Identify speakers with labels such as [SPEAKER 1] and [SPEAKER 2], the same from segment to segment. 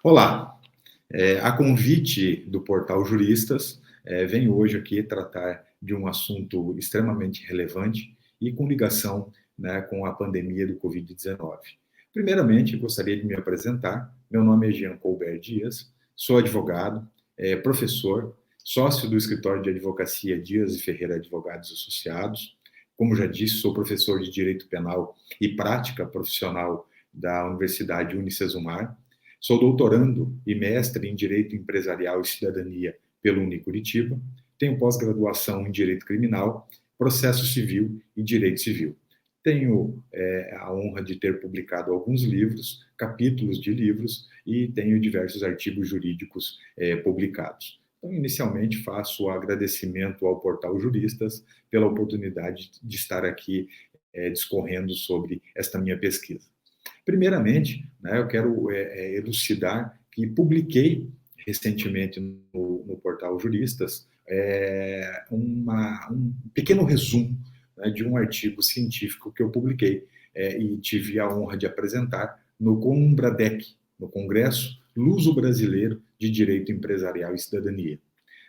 [SPEAKER 1] Olá, a convite do Portal Juristas, venho hoje aqui tratar de um assunto extremamente relevante e com ligação, né, com a pandemia do Covid-19. Primeiramente, gostaria de me apresentar. Meu nome é Jean Colbert Dias, sou advogado, professor, sócio do escritório de advocacia Dias e Ferreira Advogados Associados. Como já disse, sou professor de Direito Penal e Prática Profissional da Universidade Unicesumar. Sou doutorando e mestre em Direito Empresarial e Cidadania pelo Unicuritiba. Tenho pós-graduação em Direito Criminal, Processo Civil e Direito Civil. Tenho a honra de ter publicado alguns livros, capítulos de livros, e tenho diversos artigos jurídicos publicados. Então, inicialmente, faço o agradecimento ao Portal Juristas pela oportunidade de estar aqui discorrendo sobre esta minha pesquisa. Primeiramente, né, eu quero elucidar que publiquei recentemente no Portal Juristas um pequeno resumo, né, de um artigo científico que eu publiquei e tive a honra de apresentar no CONBRADEC, no Congresso Luso-Brasileiro de Direito Empresarial e Cidadania.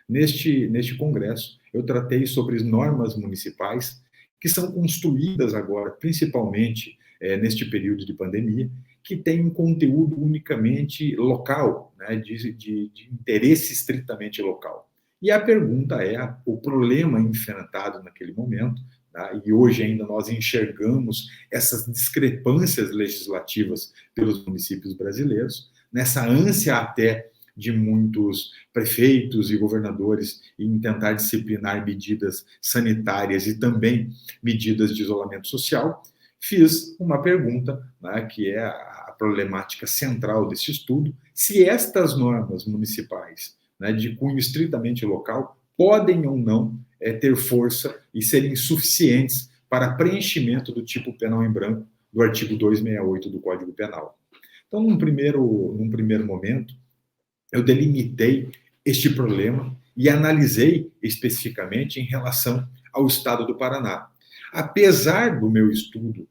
[SPEAKER 1] Neste congresso, eu tratei sobre as normas municipais que são construídas agora, principalmente neste período de pandemia, que tem um conteúdo unicamente local, né, de interesse estritamente local. E a pergunta é, o problema enfrentado naquele momento, tá, e hoje ainda nós enxergamos essas discrepâncias legislativas pelos municípios brasileiros, nessa ânsia até de muitos prefeitos e governadores em tentar disciplinar medidas sanitárias e também medidas de isolamento social, fiz uma pergunta, né, que é a problemática central desse estudo: se estas normas municipais, né, de cunho estritamente local podem ou não ter força e serem suficientes para preenchimento do tipo penal em branco do artigo 268 do Código Penal. Então, num primeiro momento, eu delimitei este problema e analisei especificamente em relação ao estado do Paraná. Apesar do meu estudo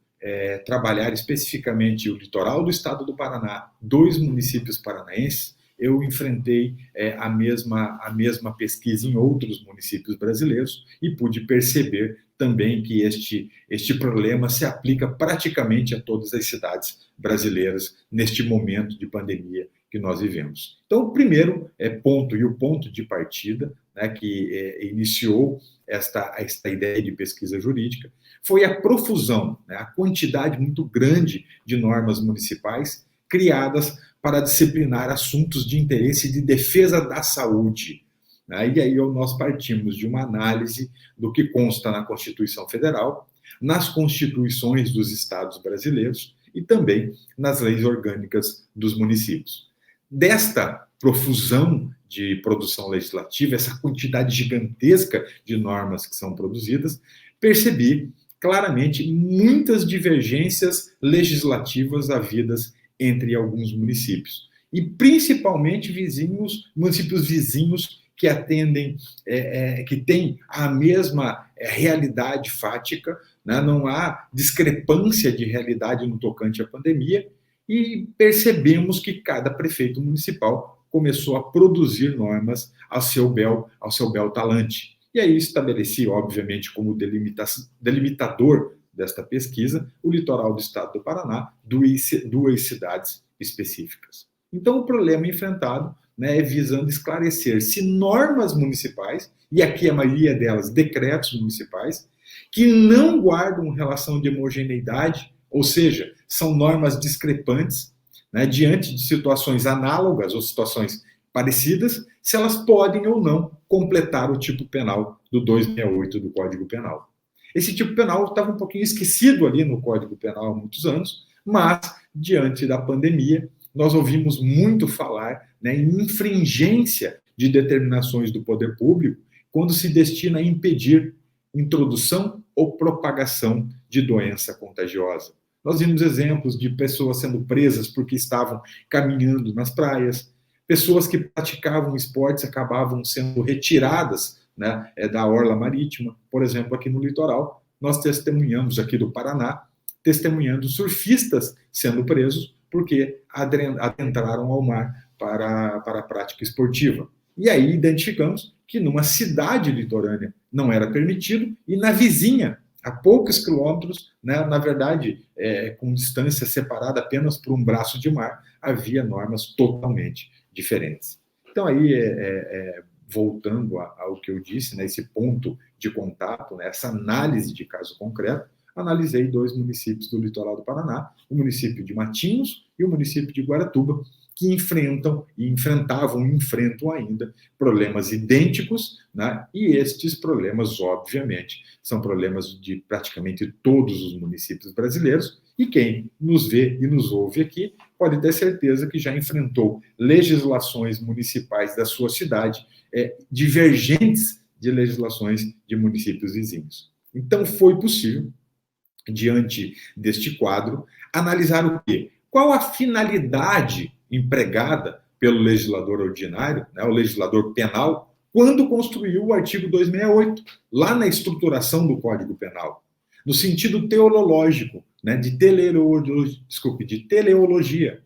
[SPEAKER 1] trabalhar especificamente o litoral do estado do Paraná, 2 municípios paranaenses, eu enfrentei a mesma pesquisa em outros municípios brasileiros e pude perceber também que este problema se aplica praticamente a todas as cidades brasileiras neste momento de pandemia que nós vivemos. Então, o primeiro ponto e o ponto de partida, né, que iniciou esta ideia de pesquisa jurídica foi a profusão, né, a quantidade muito grande de normas municipais criadas para disciplinar assuntos de interesse de defesa da saúde. Né? E aí nós partimos de uma análise do que consta na Constituição Federal, nas constituições dos estados brasileiros e também nas leis orgânicas dos municípios. Desta profusão de produção legislativa, essa quantidade gigantesca de normas que são produzidas, percebi claramente muitas divergências legislativas havidas entre alguns municípios. E principalmente municípios vizinhos que atendem, que têm a mesma realidade fática, né? Não há discrepância de realidade no tocante à pandemia, e percebemos que cada prefeito municipal começou a produzir normas ao seu bel talante. E aí estabeleci, obviamente, como delimitador desta pesquisa, o litoral do estado do Paraná, duas cidades específicas. Então, o problema enfrentado, né, é visando esclarecer se normas municipais, e aqui a maioria delas decretos municipais, que não guardam relação de homogeneidade, ou seja, são normas discrepantes, né, diante de situações análogas ou situações parecidas, se elas podem ou não completar o tipo penal do 268 do Código Penal. Esse tipo penal estava um pouquinho esquecido ali no Código Penal há muitos anos, mas, diante da pandemia, nós ouvimos muito falar, né, em infringência de determinações do poder público quando se destina a impedir introdução ou propagação de doença contagiosa. Nós vimos exemplos de pessoas sendo presas porque estavam caminhando nas praias, pessoas que praticavam esportes acabavam sendo retiradas, né, da orla marítima. Por exemplo, aqui no litoral, nós testemunhamos aqui do Paraná, testemunhando surfistas sendo presos porque adentraram ao mar para a prática esportiva. E aí identificamos que numa cidade litorânea não era permitido e na vizinha, a poucos quilômetros, né, na verdade, com distância separada apenas por um braço de mar, havia normas totalmente diferentes. Então, aí, voltando ao que eu disse, né, esse ponto de contato, né, essa análise de caso concreto, analisei 2 municípios do litoral do Paraná, o município de Matinhos e o município de Guaratuba, que enfrentam e enfrentavam e enfrentam ainda problemas idênticos, né? E estes problemas, obviamente, são problemas de praticamente todos os municípios brasileiros, e quem nos vê e nos ouve aqui pode ter certeza que já enfrentou legislações municipais da sua cidade divergentes de legislações de municípios vizinhos. Então, foi possível, diante deste quadro, analisar o quê? Qual a finalidade empregada pelo legislador ordinário, né, o legislador penal, quando construiu o artigo 268, lá na estruturação do Código Penal, no sentido teleológico, né, de teleologia.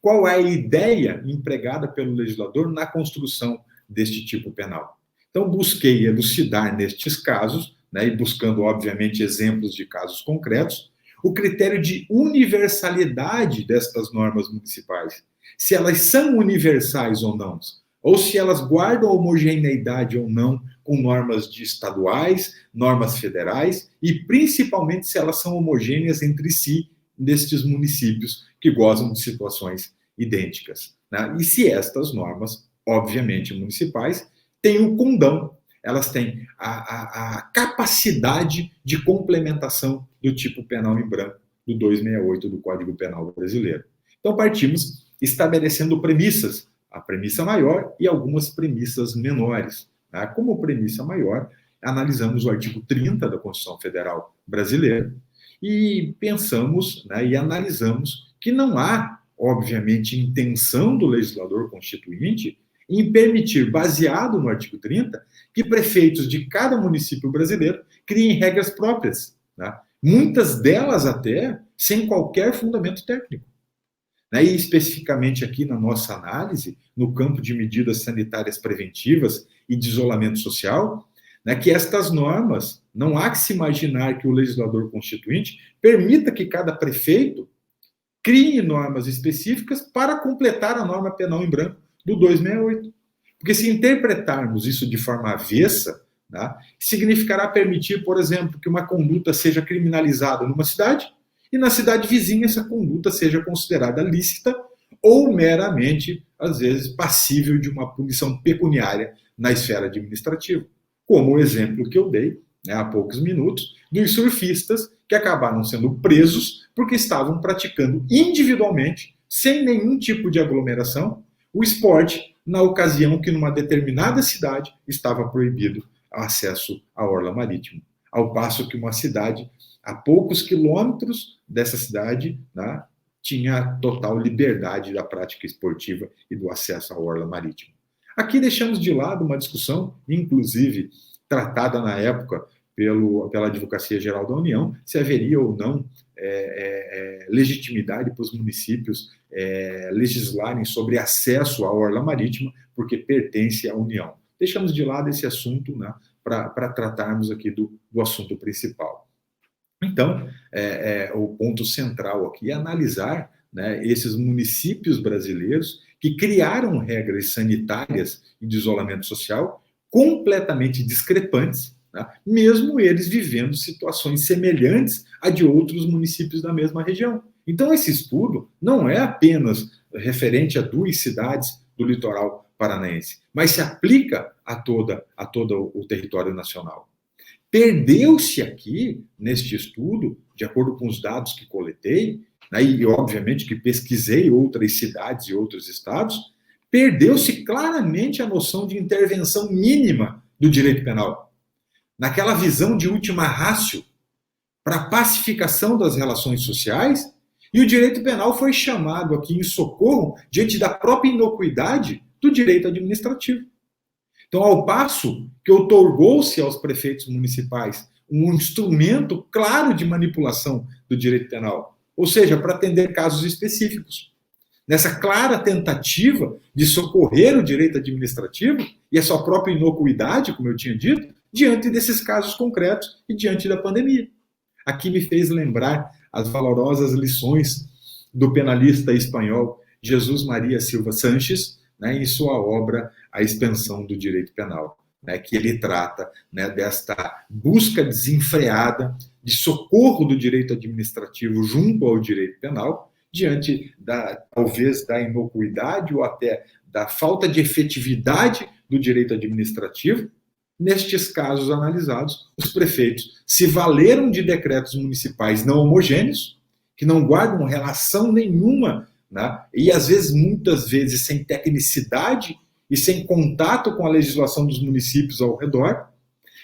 [SPEAKER 1] Qual é a ideia empregada pelo legislador na construção deste tipo penal? Então, busquei elucidar nestes casos, né, e buscando, obviamente, exemplos de casos concretos, o critério de universalidade destas normas municipais. Se elas são universais ou não, ou se elas guardam homogeneidade ou não com normas estaduais, normas federais, e principalmente se elas são homogêneas entre si, destes municípios que gozam de situações idênticas, né? E se estas normas, obviamente municipais, têm o condão, elas têm a capacidade de complementação do tipo penal em branco do 268 do Código Penal brasileiro. Então, partimos estabelecendo premissas, a premissa maior e algumas premissas menores. Tá? Como premissa maior, analisamos o artigo 30 da Constituição Federal Brasileira e pensamos, né, e analisamos que não há, obviamente, intenção do legislador constituinte em permitir, baseado no artigo 30, que prefeitos de cada município brasileiro criem regras próprias, né? Muitas delas até sem qualquer fundamento técnico. Né? E especificamente aqui na nossa análise, no campo de medidas sanitárias preventivas e de isolamento social, né, que estas normas, não há que se imaginar que o legislador constituinte permita que cada prefeito crie normas específicas para completar a norma penal em branco do 268. Porque se interpretarmos isso de forma avessa, tá, significará permitir, por exemplo, que uma conduta seja criminalizada numa cidade e na cidade vizinha essa conduta seja considerada lícita ou meramente, às vezes, passível de uma punição pecuniária na esfera administrativa. Como o exemplo que eu dei, né, há poucos minutos, dos surfistas que acabaram sendo presos porque estavam praticando individualmente, sem nenhum tipo de aglomeração, o esporte, na ocasião que numa determinada cidade estava proibido o acesso à orla marítima. Ao passo que uma cidade, a poucos quilômetros dessa cidade, né, tinha total liberdade da prática esportiva e do acesso à orla marítima. Aqui deixamos de lado uma discussão, inclusive tratada na época pela Advocacia Geral da União, se haveria ou não legitimidade para os municípios legislarem sobre acesso à orla marítima, porque pertence à União. Deixamos de lado esse assunto, né, para tratarmos aqui do assunto principal. Então, o ponto central aqui é analisar, né, esses municípios brasileiros que criaram regras sanitárias e de isolamento social completamente discrepantes, né, mesmo eles vivendo situações semelhantes a de outros municípios da mesma região. Então, esse estudo não é apenas referente a 2 cidades do litoral paranaense, mas se aplica a todo o território nacional. Perdeu-se aqui, neste estudo, de acordo com os dados que coletei, né, e obviamente que pesquisei outras cidades e outros estados, perdeu-se claramente a noção de intervenção mínima do direito penal. Naquela visão de última ratio para a pacificação das relações sociais, e o direito penal foi chamado aqui em socorro diante da própria inocuidade do direito administrativo. Então, ao passo que outorgou-se aos prefeitos municipais um instrumento claro de manipulação do direito penal, ou seja, para atender casos específicos. nessa clara tentativa de socorrer o direito administrativo e a sua própria inocuidade, como eu tinha dito, diante desses casos concretos e diante da pandemia. Aqui me fez lembrar as valorosas lições do penalista espanhol Jesus Maria Silva Sanches, né, em sua obra A Expansão do Direito Penal, né, que ele trata, né, desta busca desenfreada de socorro do direito administrativo junto ao direito penal, diante, talvez, da inocuidade ou até da falta de efetividade do direito administrativo. Nestes casos analisados, os prefeitos se valeram de decretos municipais não homogêneos, que não guardam relação nenhuma, né, e às vezes, muitas vezes, sem tecnicidade e sem contato com a legislação dos municípios ao redor,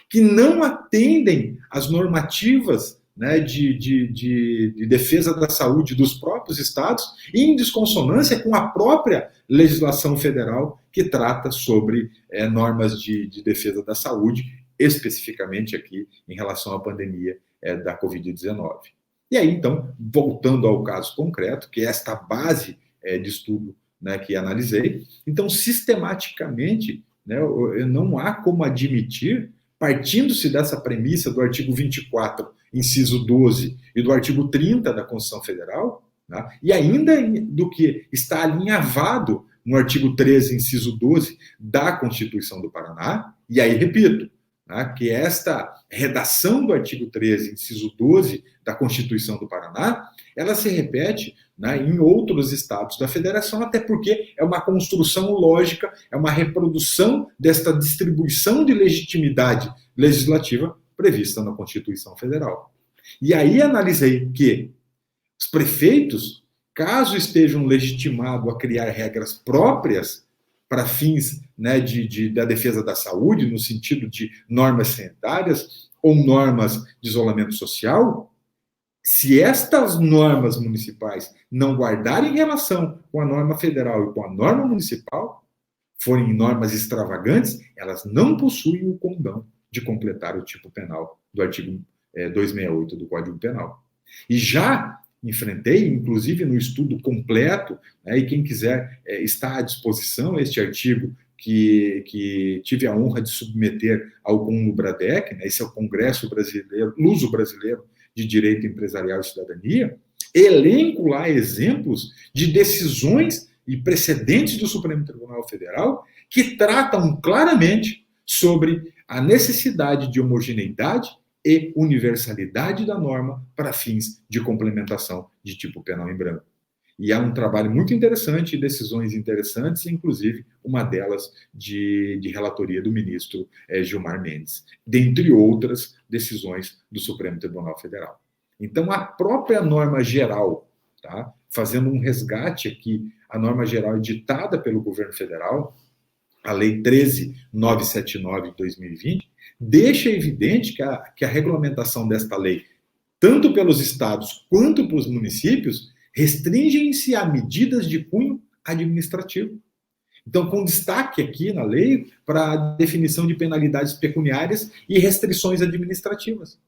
[SPEAKER 1] que não atendem às normativas, né, de defesa da saúde dos próprios estados, e em desconsonância com a própria legislação federal que trata sobre normas de defesa da saúde, especificamente aqui em relação à pandemia da Covid-19. E aí, então, voltando ao caso concreto, que é esta base de estudo, né, que analisei, então, sistematicamente, né, não há como admitir, partindo-se dessa premissa do artigo 24, inciso 12, e do artigo 30 da Constituição Federal, né, e ainda do que está alinhavado no artigo 13, inciso 12 da Constituição do Paraná, e aí, repito, né, que esta redação do artigo 13, inciso 12 da Constituição do Paraná, ela se repete, né, em outros estados da federação, até porque é uma construção lógica, é uma reprodução desta distribuição de legitimidade legislativa prevista na Constituição Federal. E aí analisei que os prefeitos, caso estejam legitimados a criar regras próprias para fins, né, da defesa da saúde, no sentido de normas sanitárias ou normas de isolamento social, se estas normas municipais não guardarem relação com a norma federal e com a norma municipal, forem normas extravagantes, elas não possuem o condão de completar o tipo penal do artigo 268 do Código Penal. E já enfrentei, inclusive no estudo completo, né, e quem quiser está à disposição, este artigo que tive a honra de submeter ao CONUBRADEC, né, esse é o Congresso Brasileiro, Luso-Brasileiro de Direito Empresarial e Cidadania, elenco lá exemplos de decisões e precedentes do Supremo Tribunal Federal que tratam claramente sobre a necessidade de homogeneidade e universalidade da norma para fins de complementação de tipo penal em branco. E há um trabalho muito interessante, decisões interessantes, inclusive uma delas de relatoria do ministro Gilmar Mendes, dentre outras decisões do Supremo Tribunal Federal. Então, a própria norma geral, tá, fazendo um resgate aqui, a norma geral editada pelo governo federal, a Lei 13.979 de 2020, deixa evidente que a regulamentação desta lei, tanto pelos estados quanto pelos municípios, restringem-se a medidas de cunho administrativo. Então, com destaque aqui na lei para a definição de penalidades pecuniárias e restrições administrativas.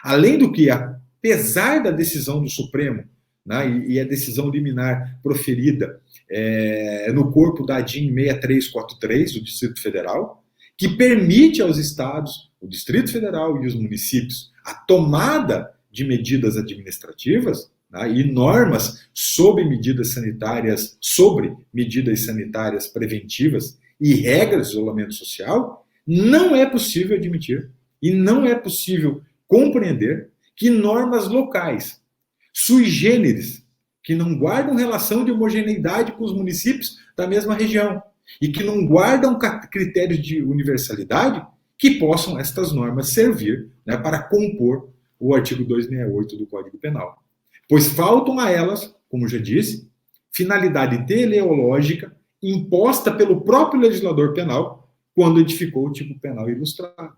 [SPEAKER 1] Além do que, apesar da decisão do Supremo, né, e a decisão liminar proferida no corpo da ADIM 6343 do Distrito Federal, que permite aos estados, o Distrito Federal e os municípios, a tomada de medidas administrativas, né, e normas sobre medidas sanitárias preventivas e regras de isolamento social, não é possível admitir e não é possível compreender que normas locais, sui generis, que não guardam relação de homogeneidade com os municípios da mesma região e que não guardam critérios de universalidade, que possam estas normas servir, né, para compor o artigo 268 do Código Penal. Pois faltam a elas, como já disse, finalidade teleológica imposta pelo próprio legislador penal quando edificou o tipo penal ilustrado.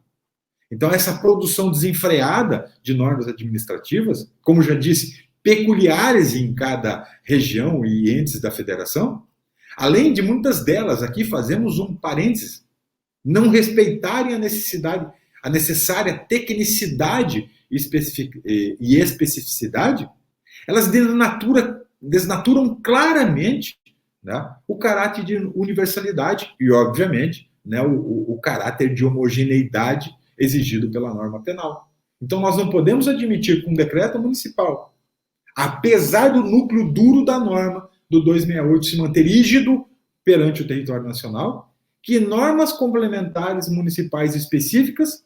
[SPEAKER 1] Então, essa produção desenfreada de normas administrativas, como já disse, peculiares em cada região e entes da federação, além de muitas delas, aqui fazemos um parênteses, não respeitarem a necessária tecnicidade e especificidade, elas denaturam desnaturam claramente, né, o caráter de universalidade e, obviamente, né, o caráter de homogeneidade exigido pela norma penal. Então, nós não podemos admitir que um decreto municipal, apesar do núcleo duro da norma do 268 se manter rígido perante o território nacional, que normas complementares municipais específicas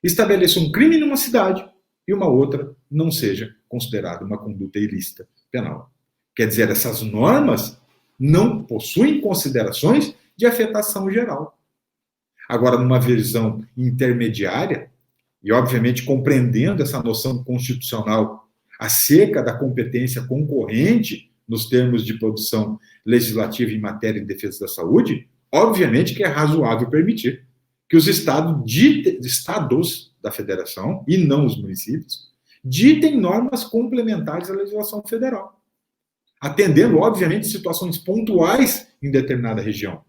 [SPEAKER 1] estabeleçam um crime numa cidade e uma outra não seja considerada uma conduta ilícita penal. Quer dizer, essas normas não possuem considerações de afetação geral. Agora, numa visão intermediária, e obviamente compreendendo essa noção constitucional acerca da competência concorrente nos termos de produção legislativa em matéria de defesa da saúde, obviamente que é razoável permitir que os estados da federação, e não os municípios, ditem normas complementares à legislação federal, atendendo, obviamente, situações pontuais em determinada região,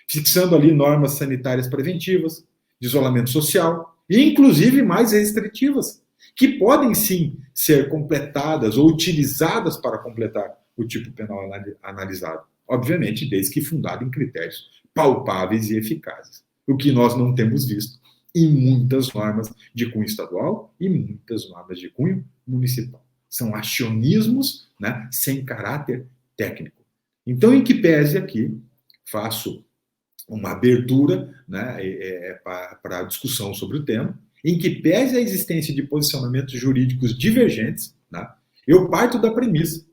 [SPEAKER 1] fixando ali normas sanitárias preventivas, de isolamento social, e inclusive mais restritivas, que podem sim ser completadas ou utilizadas para completar o tipo penal analisado, obviamente desde que fundado em critérios palpáveis e eficazes, o que nós não temos visto em muitas normas de cunho estadual e muitas normas de cunho municipal. São acionismos, né, sem caráter técnico. Então, em que pese aqui, faço uma abertura, né, para a discussão sobre o tema, em que pese a existência de posicionamentos jurídicos divergentes, né, eu parto da premissa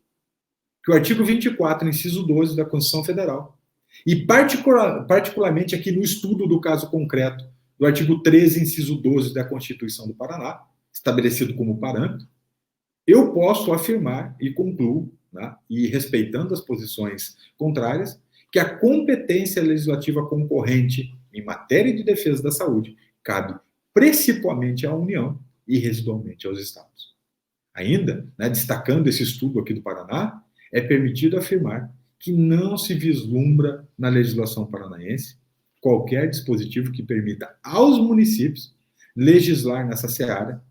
[SPEAKER 1] que o artigo 24, inciso 12 da Constituição Federal, e particularmente aqui no estudo do caso concreto do artigo 13, inciso 12 da Constituição do Paraná, estabelecido como parâmetro, eu posso afirmar e concluo, né, e respeitando as posições contrárias, que a competência legislativa concorrente em matéria de defesa da saúde cabe principalmente à União e residualmente aos Estados. Ainda, né, destacando esse estudo aqui do Paraná, é permitido afirmar que não se vislumbra na legislação paranaense qualquer dispositivo que permita aos municípios legislar nessa seara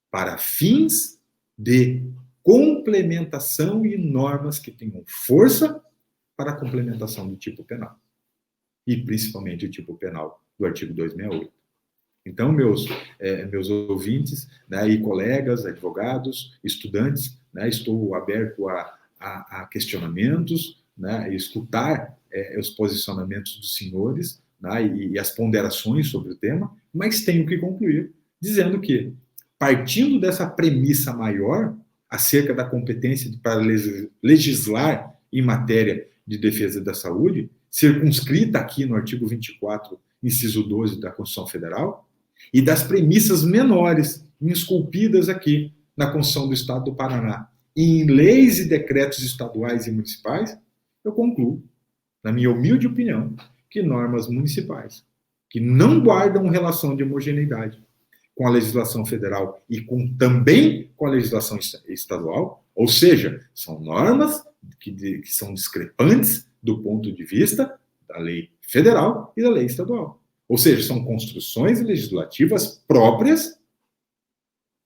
[SPEAKER 1] para fins de complementação e normas que tenham força para a complementação do tipo penal, e principalmente o tipo penal do artigo 268. Então, meus ouvintes, né, e colegas, advogados, estudantes, né, estou aberto a questionamentos, né, escutar os posicionamentos dos senhores, né, e as ponderações sobre o tema, mas tenho que concluir dizendo que, partindo dessa premissa maior acerca da competência para legislar em matéria de defesa da saúde, circunscrita aqui no artigo 24, inciso 12 da Constituição Federal, e das premissas menores, esculpidas aqui na Constituição do Estado do Paraná, e em leis e decretos estaduais e municipais, eu concluo, na minha humilde opinião, que normas municipais, que não guardam relação de homogeneidade com a legislação federal e também com a legislação estadual, ou seja, são normas que são discrepantes do ponto de vista da lei federal e da lei estadual. Ou seja, são construções legislativas próprias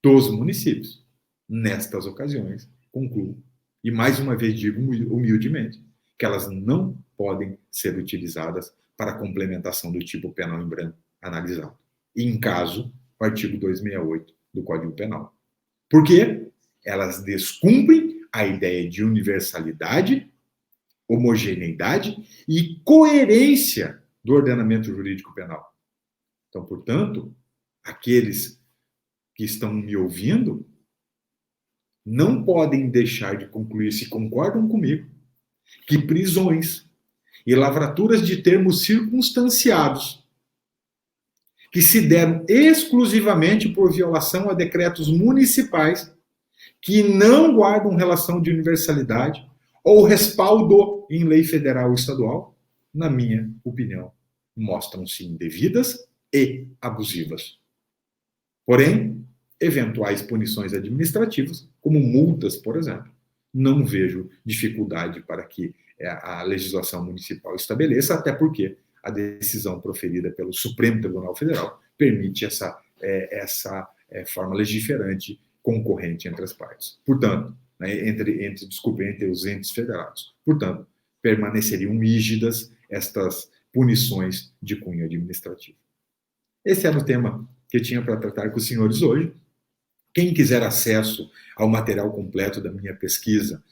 [SPEAKER 1] dos municípios. Nestas ocasiões, concluo, e mais uma vez digo humildemente, que elas não podem ser utilizadas para a complementação do tipo penal em branco analisado. E, em caso, o artigo 268 do Código Penal. Por quê? Elas descumprem a ideia de universalidade, homogeneidade e coerência do ordenamento jurídico penal. Então, portanto, aqueles que estão me ouvindo não podem deixar de concluir, se concordam comigo, que prisões e lavraturas de termos circunstanciados que se deram exclusivamente por violação a decretos municipais que não guardam relação de universalidade ou respaldo em lei federal ou estadual, na minha opinião, mostram-se indevidas e abusivas. Porém, eventuais punições administrativas, como multas, por exemplo, não vejo dificuldade para que a legislação municipal estabeleça, até porque a decisão proferida pelo Supremo Tribunal Federal permite essa forma legiferante concorrente entre as partes. Portanto, né, entre os entes federados. Portanto, permaneceriam rígidas estas punições de cunho administrativo. Esse era o tema que eu tinha para tratar com os senhores hoje. Quem quiser acesso ao material completo da minha pesquisa,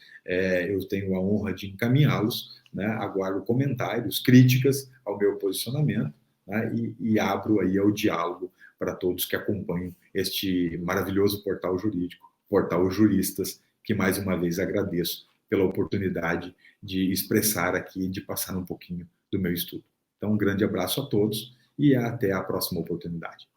[SPEAKER 1] eu tenho a honra de encaminhá-los, né? Aguardo comentários, críticas ao meu posicionamento, né? E abro aí ao diálogo para todos que acompanham este maravilhoso portal jurídico, Portal Juristas, que mais uma vez agradeço pela oportunidade de expressar aqui, de passar um pouquinho do meu estudo. Então, um grande abraço a todos e até a próxima oportunidade.